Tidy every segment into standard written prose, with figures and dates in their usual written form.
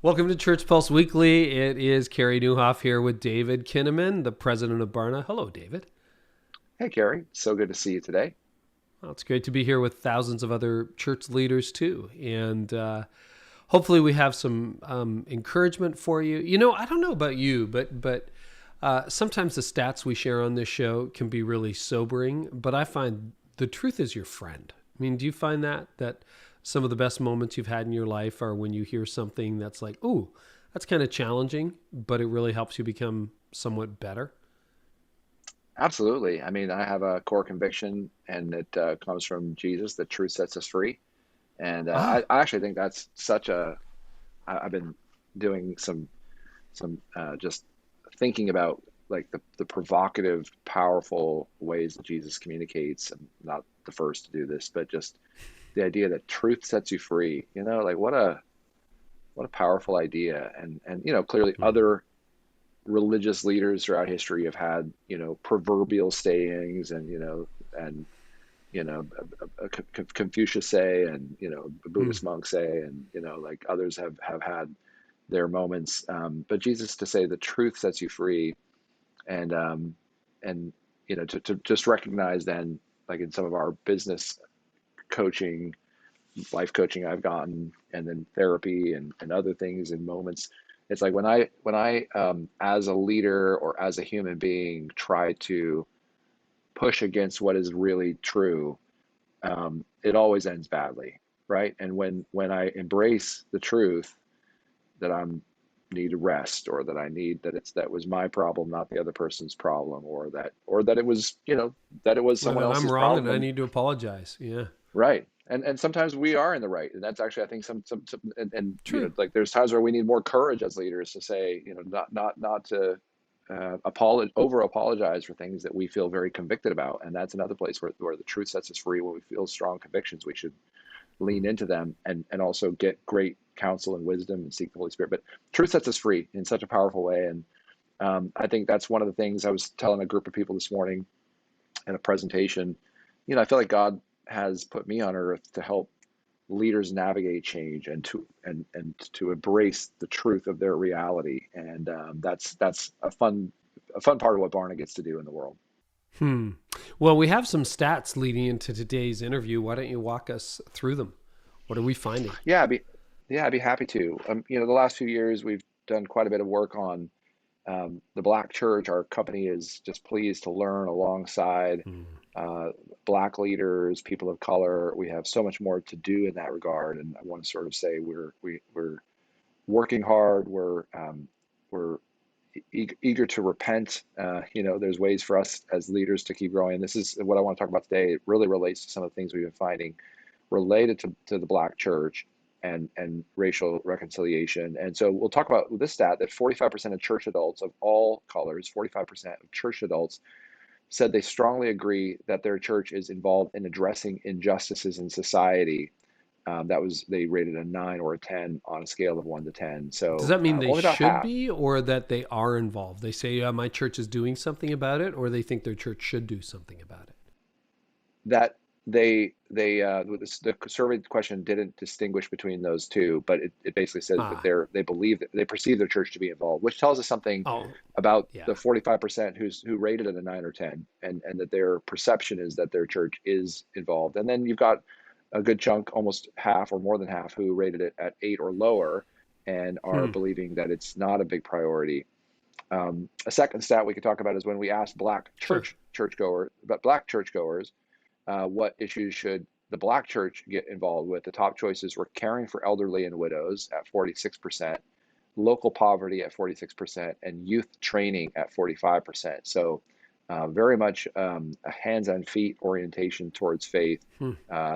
Welcome to ChurchPulse Weekly. It is Carey Nieuwhof here with David Kinnaman, the president of Barna. Hello, David. Hey, Carey. So good to see you today. Well, it's great to be here with thousands of other church leaders too, and hopefully we have some encouragement for you. I don't know about you, but sometimes the stats we share on this show can be really sobering. But I find the truth is your friend. I mean, do you find that some of the best moments you've had in your life are when you hear something that's like, "Ooh, that's kind of challenging," but it really helps you become somewhat better? Absolutely. I mean, I have a core conviction, and it comes from Jesus that truth sets us free. And Ah, I actually think that's such a. I've been doing some just thinking about like the provocative, powerful ways that Jesus communicates. I'm not the first to do this, but just the idea that truth sets you free. Like what a powerful idea. And clearly hmm. other religious leaders throughout history have had, proverbial sayings and, Confucius say, and, Hmm. Buddhist monks say, and, like others have had their moments. But Jesus to say the truth sets you free and, and, to just recognize then, like in some of our business coaching, life coaching I've gotten, and then therapy and other things and moments. It's like when I as a leader or as a human being try to push against what is really true, it always ends badly, right? And when I embrace the truth that I'm need rest, or that I need that was my problem, not the other person's problem, or that it was that it was Well, someone then I'm else's wrong, problem, and I and need to apologize. Yeah, right. And sometimes we are in the right. And that's actually, I think, some and true. like there's times where we need more courage as leaders to say, not to over apologize for things that we feel very convicted about. And that's another place where the truth sets us free. When we feel strong convictions, we should lean Hmm. into them and also get great counsel and wisdom and seek the Holy Spirit. But truth sets us free in such a powerful way. And I think that's one of the things I was telling a group of people this morning in a presentation. I feel like God has put me on earth to help leaders navigate change and to embrace the truth of their reality. And that's a fun part of what Barna gets to do in the world. Hmm. Well, we have some stats leading into today's interview. Why don't you walk us through them? What are we finding? Yeah, I'd be happy to. The last few years we've done quite a bit of work on the Black church. Our company is just pleased to learn alongside Hmm. uh, Black leaders, people of color. We have so much more to do in that regard, and I want to sort of say we're working hard. We're eager to repent. There's ways for us as leaders to keep growing. This is what I want to talk about today. It really relates to some of the things we've been finding related to the Black church and racial reconciliation. And so we'll talk about this stat that 45% of church adults of all colors, 45% of church adults said they strongly agree that their church is involved in addressing injustices in society. They rated a 9 or a 10 on a scale of 1 to 10. Does So that mean they only about should half. be, or that they are involved? They say, yeah, my church is doing something about it, or they think their church should do something about it? That the survey question didn't distinguish between those two, but it basically says that Ah, they believe that they perceive their church to be involved, which tells us something oh, about yeah. the 45% who rated it a 9 or 10, and that their perception is that their church is involved. And then you've got a good chunk, almost half or more than half, who rated it at 8 or lower and are Hmm. believing that it's not a big priority. A second stat we could talk about is when we asked Sure. black churchgoers, what issues should the Black church get involved with? The top choices were caring for elderly and widows at 46%, local poverty at 46%, and youth training at 45%. So, very much a hands on feet orientation towards faith. Hmm.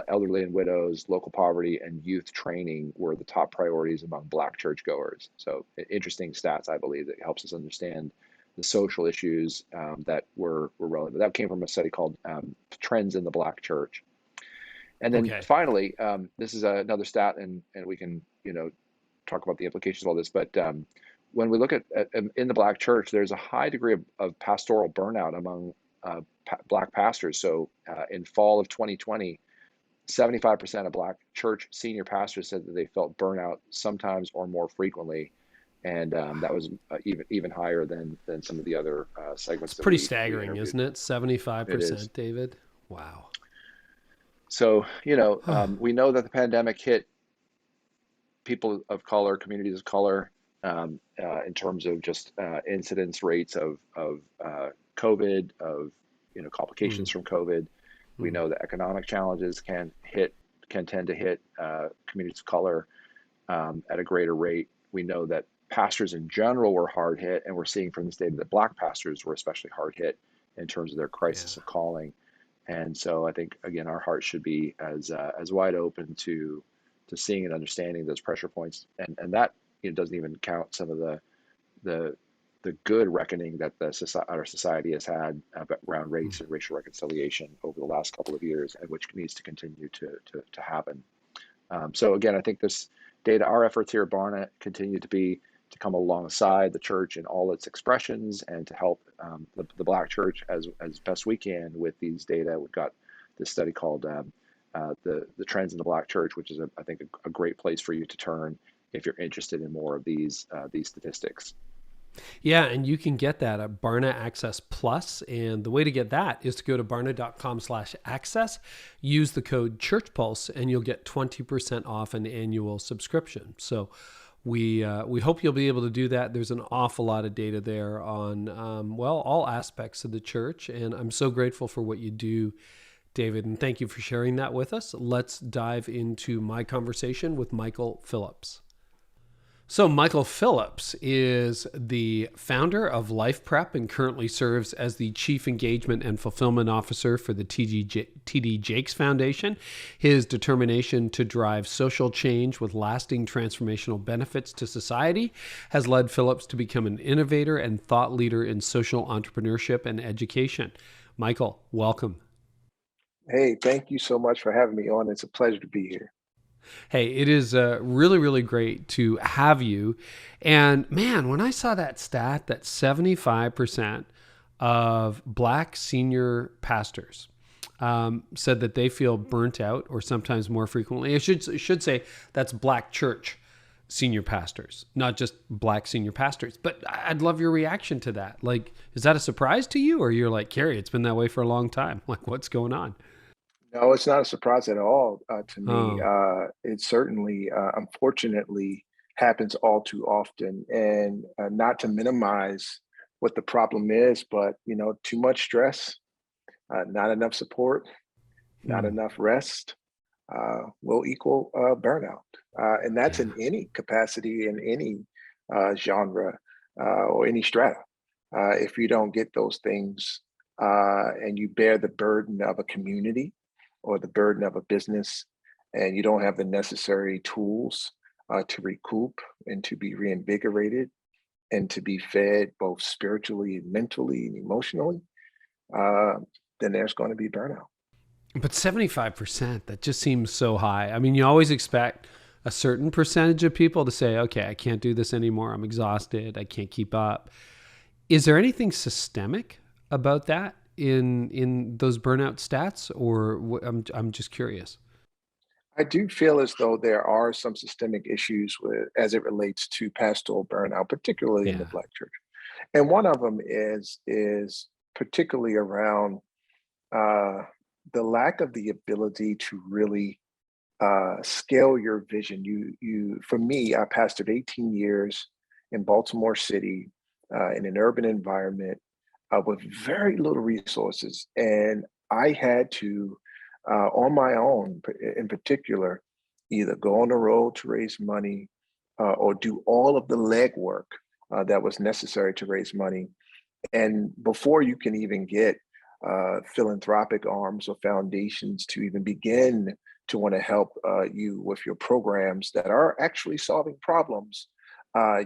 Elderly and widows, local poverty, and youth training were the top priorities among Black churchgoers. So, interesting stats, I believe, that helps us understand the social issues that were relevant. That came from a study called Trends in the Black Church. And then Okay. finally, this is another stat, and we can talk about the implications of all this. But when we look at in the Black church, there's a high degree of pastoral burnout among Black pastors. So in fall of 2020, 75% of Black church senior pastors said that they felt burnout sometimes or more frequently, and that was even higher than some of the other It's segments that pretty we staggering, interviewed. isn't it? It is. 75%, David. Wow. So, we know that the pandemic hit people of color, communities of color, in terms of just incidence rates of COVID, of Mm, complications from COVID. We mm, know that economic challenges can tend to hit communities of color at a greater rate. We know that pastors in general were hard hit, and we're seeing from this data that Black pastors were especially hard hit in terms of their yeah. crisis of calling. And so I think again, our hearts should be as wide open to seeing and understanding those pressure points, and that doesn't even count some of the the good reckoning that our society has had around race and racial reconciliation over the last couple of years, and which needs to continue to happen. So again, I think this data, our efforts here at Barna continue to come alongside the church in all its expressions and to help the Black church as best we can with these data. We've got this study called the Trends in the Black Church, which is I think a great place for you to turn if you're interested in more of these statistics. Yeah, and you can get that at Barna Access Plus. And the way to get that is to go to barna.com/access, use the code ChurchPulse, and you'll get 20% off an annual subscription. So we hope you'll be able to do that. There's an awful lot of data there on, all aspects of the church. And I'm so grateful for what you do, David. And thank you for sharing that with us. Let's dive into my conversation with Michael Phillips. So, Michael Phillips is the founder of Life Prep and currently serves as the Chief Engagement and Fulfillment Officer for the TD Jakes Foundation. His determination to drive social change with lasting transformational benefits to society has led Phillips to become an innovator and thought leader in social entrepreneurship and education. Michael, welcome. Hey, thank you so much for having me on. It's a pleasure to be here. Hey, it is really, really great to have you. And man, when I saw that stat that 75% of Black senior pastors said that they feel burnt out or sometimes more frequently, I should say that's Black church senior pastors, not just Black senior pastors. But I'd love your reaction to that. Like, is that a surprise to you? Or you're like, Carey, it's been that way for a long time. Like, what's going on? No, it's not a surprise at all to me. Oh, It certainly, unfortunately, happens all too often. And not to minimize what the problem is, but too much stress, not enough support, not hmm. enough rest will equal burnout. And that's Yeah. in any capacity, in any genre or any strata. If you don't get those things and you bear the burden of a community or the burden of a business, and you don't have the necessary tools to recoup and to be reinvigorated and to be fed both spiritually and mentally and emotionally, uh, then there's going to be burnout. But 75%, that just seems so high. I mean, you always expect a certain percentage of people to say, okay, I can't do this anymore. I'm exhausted. I can't keep up. Is there anything systemic about that in those burnout stats, or I'm just curious. I do feel as though there are some systemic issues with as it relates to pastoral burnout, particularly in the Yeah. Black church. And one of them is particularly around uh, the lack of the ability to really scale your vision. For me, I pastored 18 years in Baltimore City in an urban environment with very little resources, and I had to, on my own, in particular, either go on the road to raise money or do all of the legwork that was necessary to raise money. And before you can even get philanthropic arms or foundations to even begin to want to help you with your programs that are actually solving problems,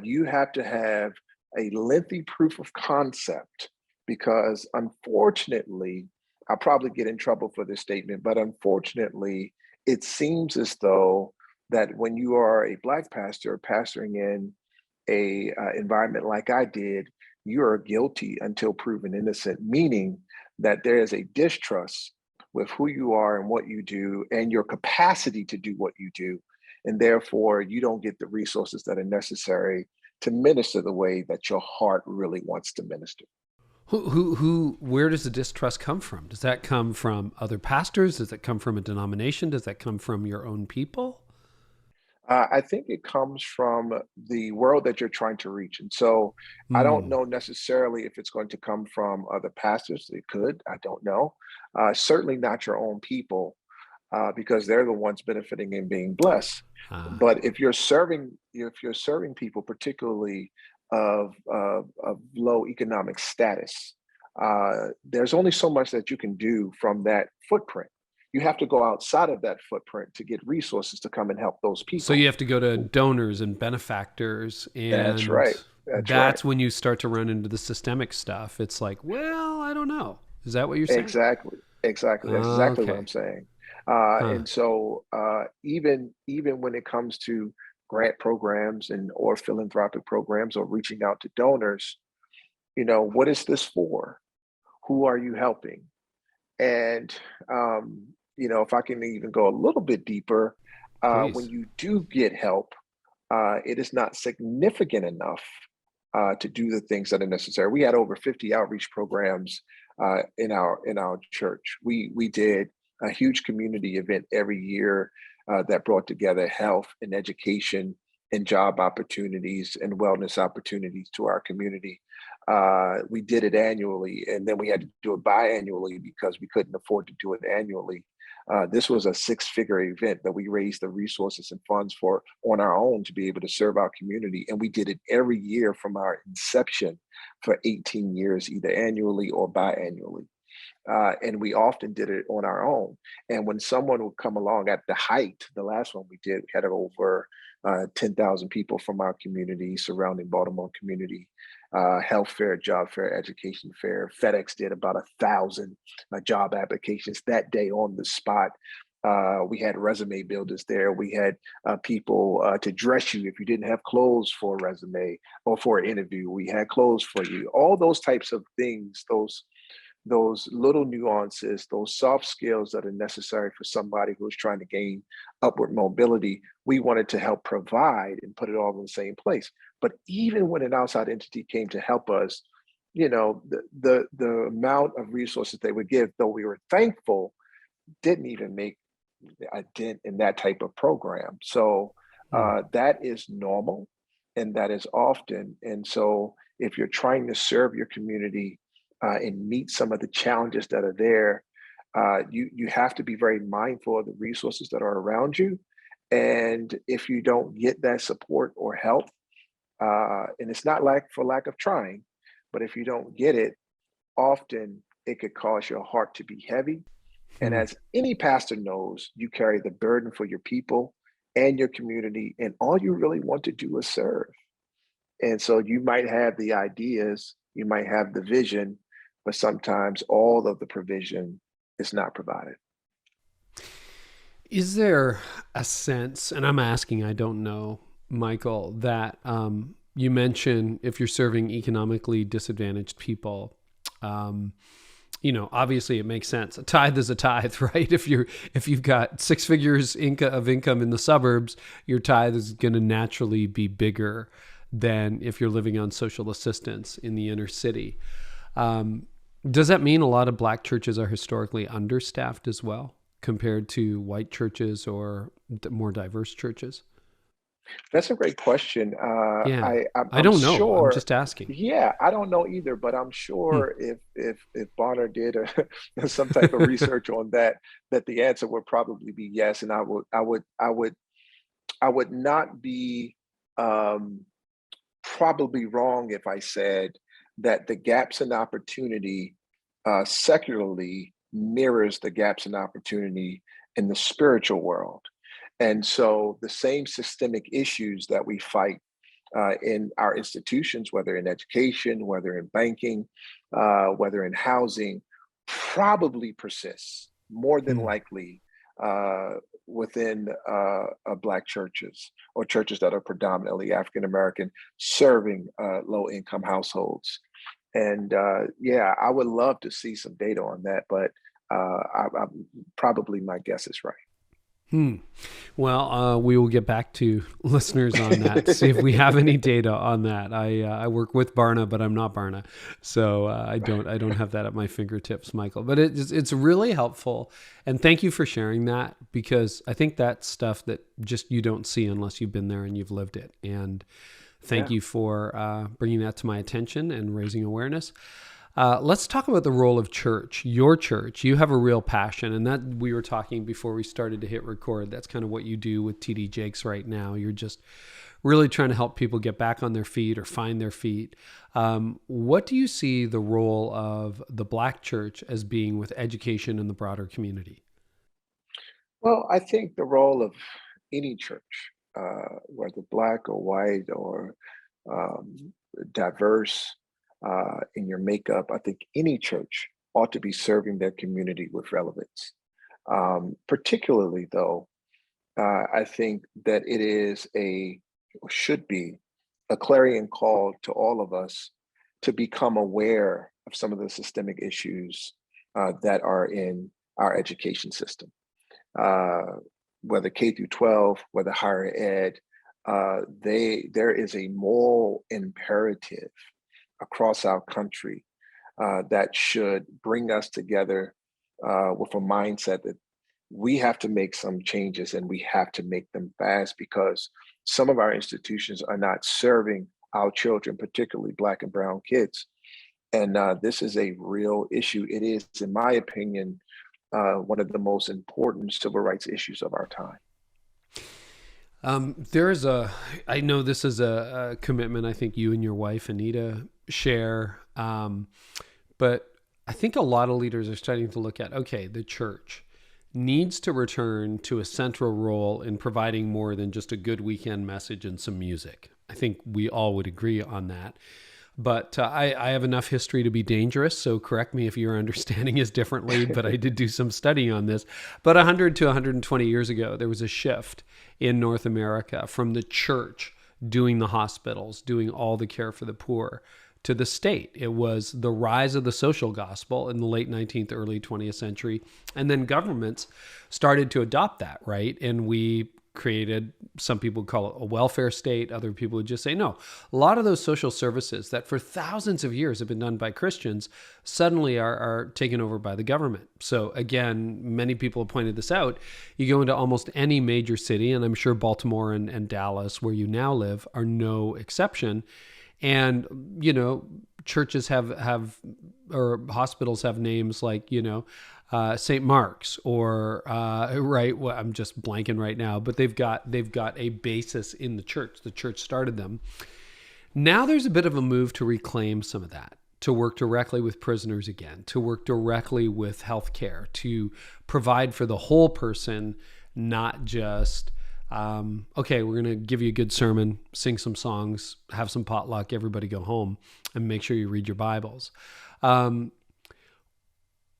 you have to have a lengthy proof of concept. Because unfortunately, I'll probably get in trouble for this statement, but unfortunately, it seems as though that when you are a Black pastor pastoring in a environment like I did, you are guilty until proven innocent, meaning that there is a distrust with who you are and what you do and your capacity to do what you do. And therefore, you don't get the resources that are necessary to minister the way that your heart really wants to minister. Where does the distrust come from? Does that come from other pastors? Does it come from a denomination? Does that come from your own people? I think it comes from the world that you're trying to reach. And so I don't Hmm. know necessarily if it's going to come from other pastors. It could, I don't know. Certainly not your own people, because they're the ones benefiting and being blessed. Ah, But if you're serving people, particularly of low economic status, there's only so much that you can do from that footprint. You have to go outside of that footprint to get resources to come and help those so people. you have to go to donors and benefactors, That's and right. That's right. that's when you start to run into the systemic stuff. It's like, well, I don't know. Is that what you're saying? Exactly. Exactly. That's exactly what Okay. I'm saying. Huh. And so even when it comes to grant programs and or philanthropic programs or reaching out to donors, what is this for? Who are you helping? And if I can even go a little bit deeper, when Please. you do get help, it is not significant enough to do the things that are necessary. We had over 50 outreach programs in our church. We did a huge community event every year that brought together health and education and job opportunities and wellness opportunities to our community. We did it annually, and then we had to do it biannually because we couldn't afford to do it annually. This was a six-figure event that we raised the resources and funds for on our own to be able to serve our community. And we did it every year from our inception for 18 years, either annually or biannually. And we often did it on our own. And when someone would come along at the height, the last one we did, we had over 10,000 people from our community, surrounding Baltimore community, health fair, job fair, education fair. FedEx did about 1,000 job applications that day on the spot. We had resume builders there. We had people to dress you if you didn't have clothes for a resume or for an interview. We had clothes for you. All those types of things, those little nuances, those soft skills that are necessary for somebody who's trying to gain upward mobility, we wanted to help provide and put it all in the same place. But even when an outside entity came to help us, the amount of resources they would give, though we were thankful, didn't even make a dent in that type of program. So Hmm. that is normal and that is often. And so if you're trying to serve your community and meet some of the challenges that are there, you have to be very mindful of the resources that are around you. And if you don't get that support or help, and it's not like for lack of trying, but if you don't get it, often it could cause your heart to be heavy. And Hmm. as any pastor knows, you carry the burden for your people and your community, and all you really want to do is serve. And so you might have the ideas, you might have the vision, but sometimes all of the provision is not provided. Is there a sense, and I'm asking, I don't know, Michael, that you mentioned if you're serving economically disadvantaged people, um, obviously it makes sense. A tithe is a tithe, right? If you've got six figures of income in the suburbs, your tithe is going to naturally be bigger than if you're living on social assistance in the inner city. Um, does that mean a lot of black churches are historically understaffed as well compared to white churches or more diverse churches? That's a great question. Yeah, I I'm don't know. I'm sure. just asking. Yeah, I don't know either, but I'm Hmm. sure if Bonner did some type of research on that, that the answer would probably be yes, and I would not be um, probably wrong if I said that the gaps in opportunity secularly mirrors the gaps in opportunity in the spiritual world. And so the same systemic issues that we fight in our institutions, whether in education, whether in banking, whether in housing, probably persists more than Hmm. likely uh, within Black churches or churches that are predominantly African American, serving low income households. And yeah, I would love to see some data on that, but probably my guess is right. Well, we will get back to listeners on that. See if we have any data on that. I work with Barna, but I'm not Barna, so I don't have that at my fingertips, Michael. But it's really helpful, and thank you for sharing that, because I think that's stuff that just you don't see unless you've been there and you've lived it. And thank you for bringing that to my attention and raising awareness. Let's talk about the role of church, your church. You have a real passion, and that we were talking before we started to hit record. That's kind of what you do with TD Jakes right now. You're just really trying to help people get back on their feet or find their feet. What do you see the role of the Black church as being with education in the broader community? Well, I think the role of any church, whether Black or white or diverse in your makeup, I think any church ought to be serving their community with relevance. Particularly, though, I think that it is or should be a clarion call to all of us to become aware of some of the systemic issues that are in our education system, uh, whether K through 12, whether higher ed. There is a moral imperative across our country that should bring us together with a mindset that we have to make some changes, and we have to make them fast, because some of our institutions are not serving our children, particularly Black and brown kids. And this is a real issue. It is, in my opinion, one of the most important civil rights issues of our time. I know this is a commitment I think you and your wife, Anita, share. But I think a lot of leaders are starting to look at, okay, the church needs to return to a central role in providing more than just a good weekend message and some music. I think we all would agree on that. But I have enough history to be dangerous, so correct me if your understanding is differently, but I did do some studying on this. But 100 to 120 years ago, there was a shift in North America from the church doing the hospitals, doing all the care for the poor, to the state. It was the rise of the social gospel in the late 19th, early 20th century. And then governments started to adopt that, right? And we created, some people call it a welfare state. Other people would just say, no. A lot of those social services that for thousands of years have been done by Christians suddenly are taken over by the government. So again, many people have pointed this out. You go into almost any major city, and I'm sure Baltimore and Dallas, where you now live, are no exception. And, churches have or hospitals have names like, St. Mark's or, right. Well, I'm just blanking right now, but they've got a basis in the church. The church started them. Now there's a bit of a move to reclaim some of that, to work directly with prisoners again, to work directly with healthcare, to provide for the whole person, not just, okay, we're going to give you a good sermon, sing some songs, have some potluck, everybody go home, and make sure you read your Bibles.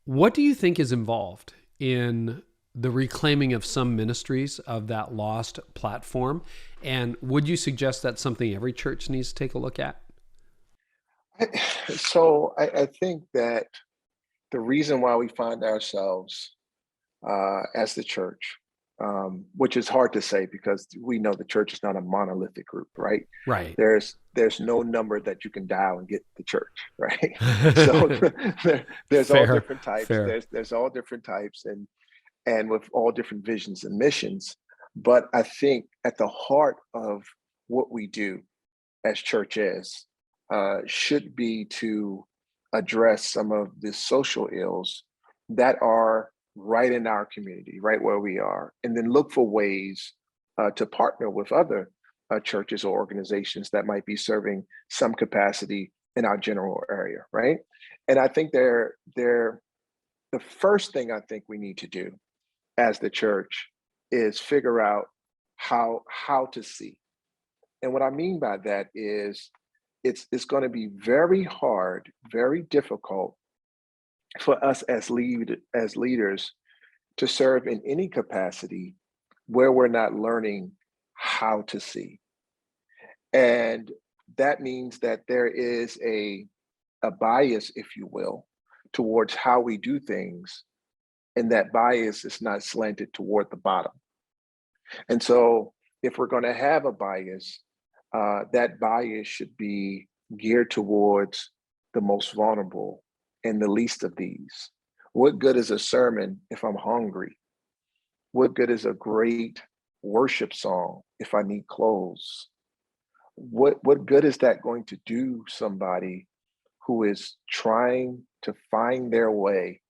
What do you think is involved in the reclaiming of some ministries of that lost platform? And would you suggest that's something every church needs to take a look at? I think that the reason why we find ourselves as the church, which is hard to say because we know the church is not a monolithic group, right? Right. There's no number that you can dial and get the church, right? So there's all Fair, different types. fair. There's all different types and with all different visions and missions. But I think at the heart of what we do as churches should be to address some of the social ills that are right in our community, right where we are, and then look for ways to partner with other churches or organizations that might be serving some capacity in our general area, right? And I think the first thing I think we need to do as the church is figure out how to see. And what I mean by that is it's going to be very hard, very difficult for us as leaders to serve in any capacity where we're not learning how to see. And that means that there is a bias, if you will, towards how we do things and that bias is not slanted toward the bottom. And so if we're going to have a bias, that bias should be geared towards the most vulnerable and the least of these. What good is a sermon if I'm hungry? What good is a great worship song if I need clothes? What good is that going to do somebody who is trying to find their way,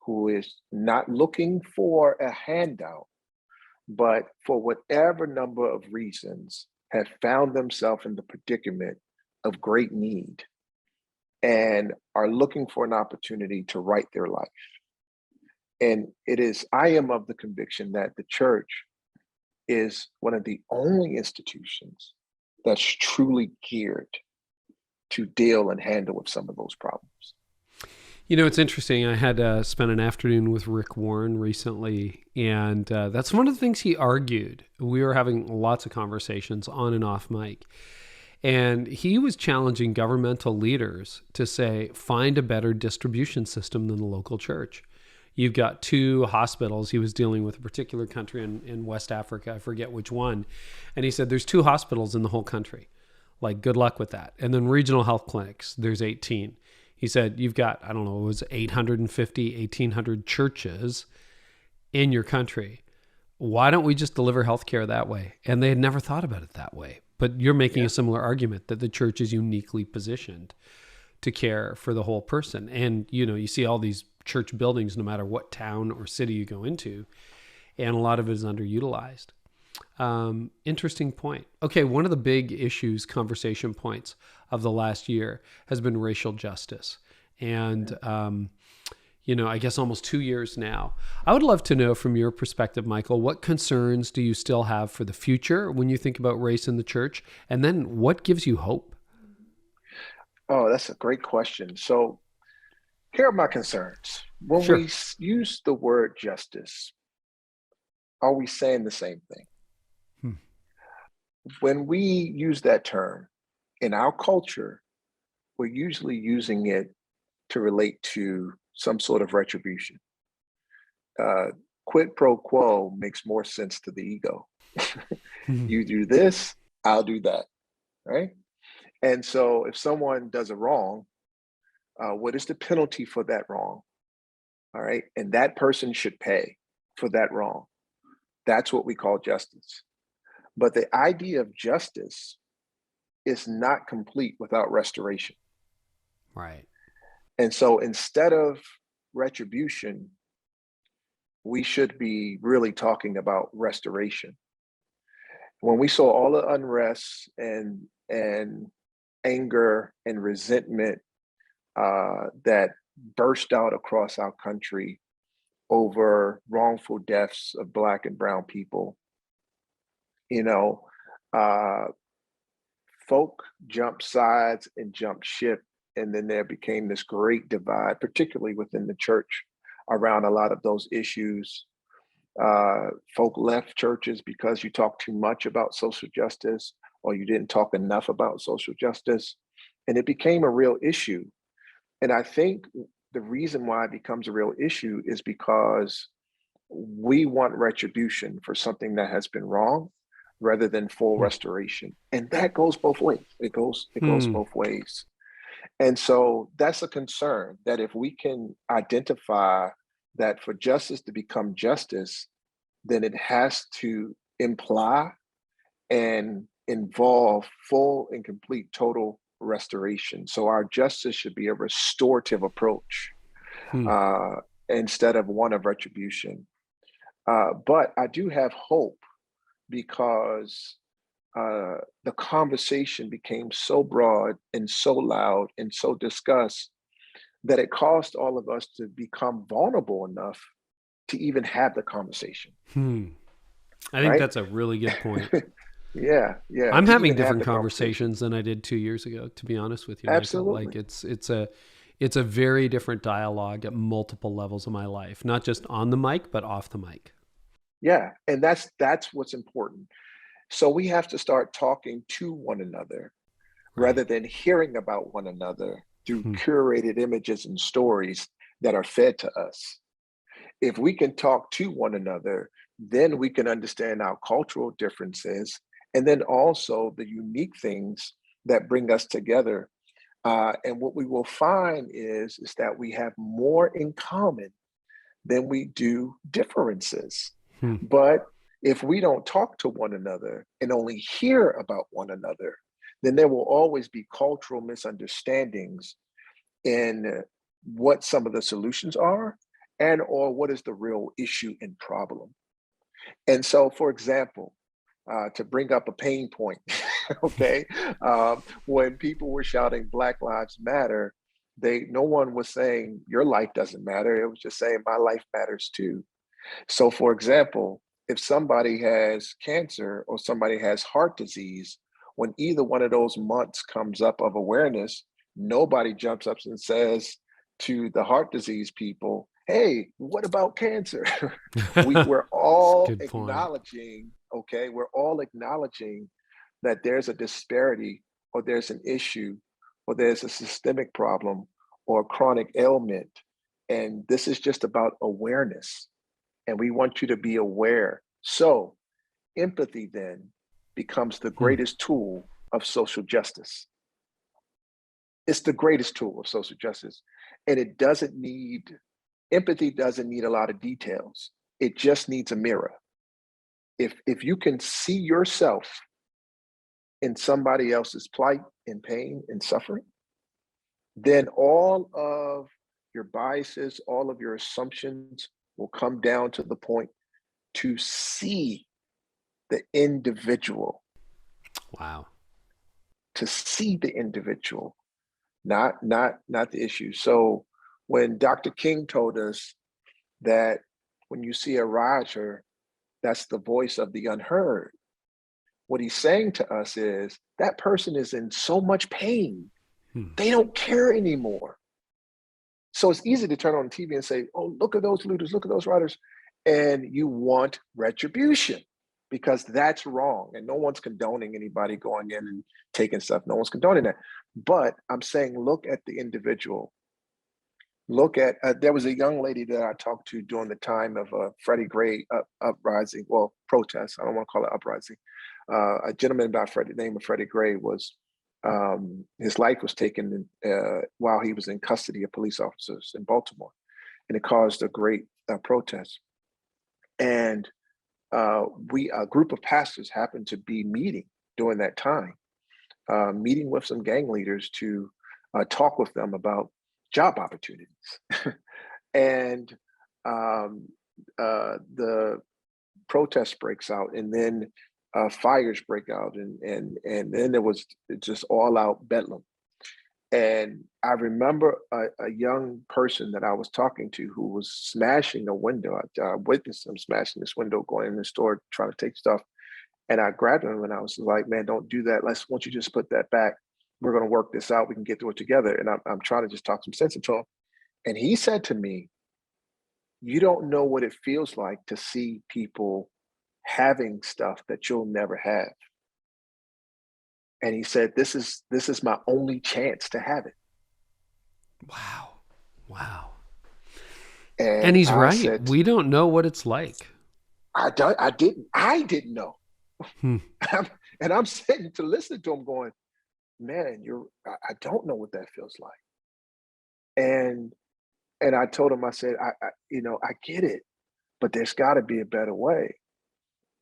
who is not looking for a handout, but for whatever number of reasons have found themselves in the predicament of great need and are looking for an opportunity to right their life? And I am of the conviction that the church is one of the only institutions that's truly geared to deal and handle with some of those problems. You know, it's interesting. I had spent an afternoon with Rick Warren recently, and that's one of the things he argued. We were having lots of conversations on and off mic, and he was challenging governmental leaders to say, find a better distribution system than the local church. You've got 2 hospitals. He was dealing with a particular country in West Africa. I forget which one. And he said, there's 2 hospitals in the whole country. Like, good luck with that. And then regional health clinics, there's 18. He said, you've got, I don't know, it was 850, 1,800 churches in your country. Why don't we just deliver healthcare that way? And they had never thought about it that way. But you're making a similar argument that the church is uniquely positioned to care for the whole person. And, you know, you see all these church buildings, no matter what town or city you go into, and a lot of it is underutilized. Interesting point. Okay, one of the big issues, conversation points of the last year has been racial justice. And, you know, I guess almost 2 years now. I would love to know from your perspective, Michael, what concerns do you still have for the future when you think about race in the church? And then what gives you hope? Oh, that's a great question. So here are my concerns. When Sure. we use the word justice, are we saying the same thing? When we use that term in our culture, we're usually using it to relate to some sort of retribution. Quid pro quo makes more sense to the ego. You do this, I'll do that, right? And so if someone does a wrong, what is the penalty for that wrong? All right. And that person should pay for that wrong. That's what we call justice. But the idea of justice is not complete without restoration. Right. And so instead of retribution, we should be really talking about restoration. When we saw all the unrest and anger and resentment that burst out across our country over wrongful deaths of Black and brown people, you know, folk jumped sides and jumped ship. And then there became this great divide, particularly within the church, around a lot of those issues. Folk left churches because you talked too much about social justice, or you didn't talk enough about social justice. And it became a real issue. And I think the reason why it becomes a real issue is because we want retribution for something that has been wrong rather than full restoration. And that goes both ways. It goes both ways. And so that's a concern, that if we can identify that for justice to become justice, then it has to imply and involve full and complete total restoration. So our justice should be a restorative approach instead of one of retribution. But I do have hope because the conversation became so broad and so loud and so discussed that it caused all of us to become vulnerable enough to even have the conversation. I think that's a really good point. Yeah. I'm having different conversations than I did 2 years ago, to be honest with you, Absolutely. Michael. Like it's a very different dialogue at multiple levels of my life, not just on the mic, but off the mic. Yeah, and that's what's important. So we have to start talking to one another rather than hearing about one another through curated images and stories that are fed to us. If we can talk to one another, then we can understand our cultural differences and then also the unique things that bring us together. And what we will find is that we have more in common than we do differences. Hmm. But if we don't talk to one another and only hear about one another, then there will always be cultural misunderstandings in what some of the solutions are and or what is the real issue and problem. And so, for example, to bring up a pain point, okay, when people were shouting Black Lives Matter, no one was saying your life doesn't matter. It was just saying my life matters too. So, for example, if somebody has cancer or somebody has heart disease, when either one of those months comes up of awareness, nobody jumps up and says to the heart disease people, hey, what about cancer? We're That's a all good point. acknowledging, okay, we're all acknowledging that there's a disparity or there's an issue or there's a systemic problem or a chronic ailment. And this is just about awareness. And we want you to be aware. So empathy then becomes the Hmm. greatest tool of social justice. It's the greatest tool of social justice. And empathy doesn't need a lot of details. It just needs a mirror. If you can see yourself in somebody else's plight and pain and suffering, then all of your biases, all of your assumptions will come down to the point to see the individual, Wow. to see the individual, not the issue. So when Dr. King told us that when you see a rioter, that's the voice of the unheard, what he's saying to us is that person is in so much pain, Hmm. they don't care anymore. So it's easy to turn on TV and say, oh, look at those looters, look at those rioters. And you want retribution because that's wrong. And no one's condoning anybody going in and taking stuff. No one's condoning that. But I'm saying, look at the individual. Look at, there was a young lady that I talked to during the time of Freddie Gray uprising, well, protest. I don't want to call it uprising. A gentleman by name of Freddie Gray was, his life was taken while he was in custody of police officers in Baltimore. And it caused a great protest. And a group of pastors happened to be meeting during that time, meeting with some gang leaders to talk with them about job opportunities. And the protest breaks out, and then fires break out, and then there was just all out bedlam. And I remember a young person that I was talking to who was smashing a window. I witnessed him smashing this window, going in the store, trying to take stuff. And I grabbed him and I was like, man, don't do that. Won't you just put that back? We're going to work this out. We can get through it together. And I'm trying to just talk some sense into him. And he said to me, you don't know what it feels like to see people having stuff that you'll never have. And he said, this is my only chance to have it. Wow. Wow. And And he's I right. said, We don't know what it's like. I didn't know. Hmm. And I'm sitting to listen to him going, man, I don't know what that feels like. And I told him, I said, I get it, but there's got to be a better way.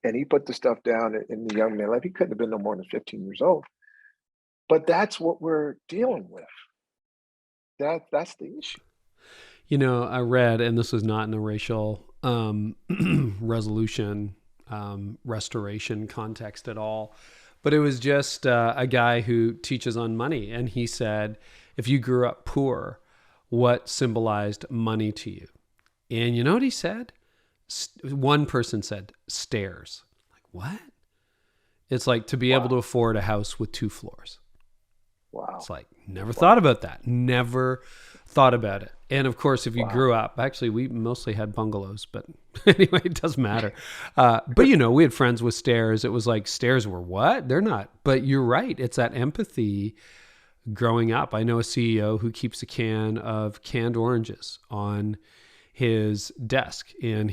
And he put the stuff down in the young man life. He couldn't have been no more than 15 years old. But that's what we're dealing with. That's the issue. You know, I read, and this is not in a racial restoration context at all, but it was just a guy who teaches on money. And he said, if you grew up poor, what symbolized money to you? And you know what he said? One person said, stairs. Like, what? It's like to be able to Wow. afford a house with 2 floors. It's Wow. like, never thought Wow. about that. Never thought about it. And of course, if you Wow. grew up, actually, we mostly had bungalows, but anyway, it doesn't matter. But, you know, we had friends with stairs. It was like, stairs were what? They're not. But you're right. It's that empathy growing up. I know a CEO who keeps a can of canned oranges on his desk, and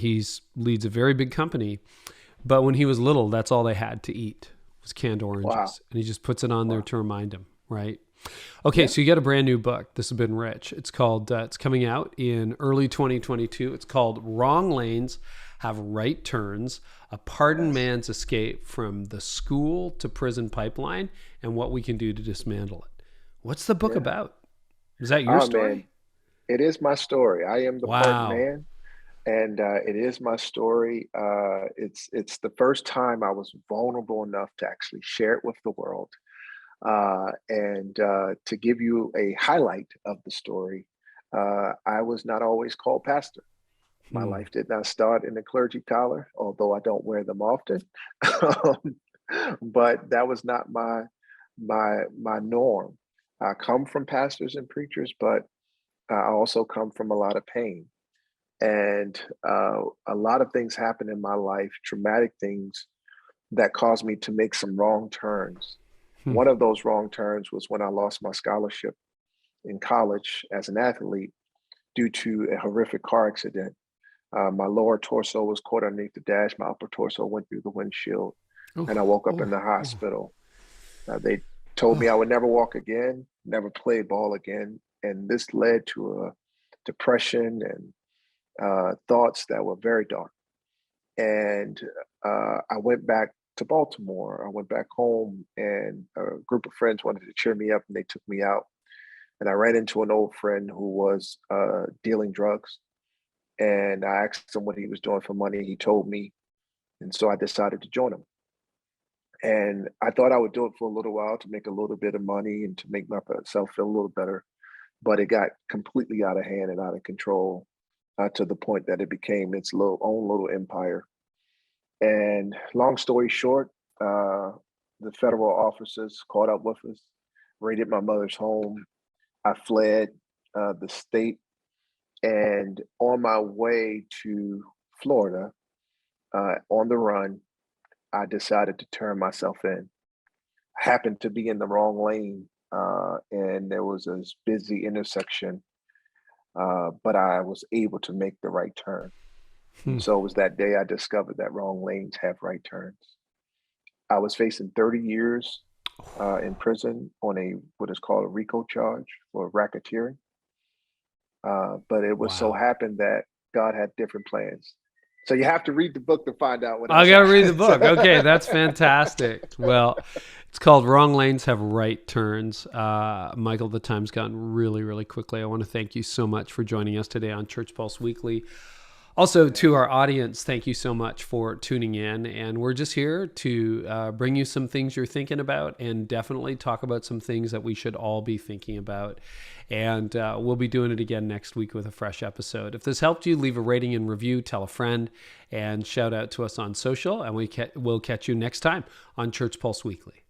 leads a very big company. But when he was little, that's all they had to eat was canned oranges. Wow. And he just puts it on there to remind him, right? Okay, so you got a brand new book. This has been rich. It's called, it's coming out in early 2022. It's called Wrong Lanes Have Right Turns, A Pardoned Man's Escape from the School to Prison Pipeline and What We Can Do to Dismantle It. What's the book about? Is that your story? Man, it is my story. I am the pardoned man. And it is my story. It's the first time I was vulnerable enough to actually share it with the world. And to give you a highlight of the story, I was not always called pastor. My life did not start in the clergy collar, although I don't wear them often. But that was not my norm. I come from pastors and preachers, but I also come from a lot of pain. And a lot of things happened in my life, traumatic things that caused me to make some wrong turns. One of those wrong turns was when I lost my scholarship in college as an athlete due to a horrific car accident. My lower torso was caught underneath the dash. My upper torso went through the windshield, and I woke up in the hospital. They told me I would never walk again, never play ball again. And this led to a depression and thoughts that were very dark. And I went back to Baltimore. I went back home, and a group of friends wanted to cheer me up, and they took me out. And I ran into an old friend who was dealing drugs. And I asked him what he was doing for money. He told me. And so I decided to join him. And I thought I would do it for a little while to make a little bit of money and to make myself feel a little better. But it got completely out of hand and out of control to the point that it became its own little empire. And long story short, the federal officers caught up with us, raided my mother's home. I fled the state. And on my way to Florida, on the run, I decided to turn myself in. I happened to be in the wrong lane, and there was this busy intersection, but I was able to make the right turn. So it was that day I discovered that wrong lanes have right turns. I was facing 30 years in prison on what is called a RICO charge for racketeering. But it was so happened that God had different plans. So you have to read the book to find out what I got to read the book. Okay, that's fantastic. Well, it's called Wrong Lanes Have Right Turns. Michael, the time's gone really, really quickly. I want to thank you so much for joining us today on Church Pulse Weekly. Also, to our audience, thank you so much for tuning in. And we're just here to bring you some things you're thinking about and definitely talk about some things that we should all be thinking about. And we'll be doing it again next week with a fresh episode. If this helped you, leave a rating and review, tell a friend, and shout out to us on social. And we'll catch you next time on Church Pulse Weekly.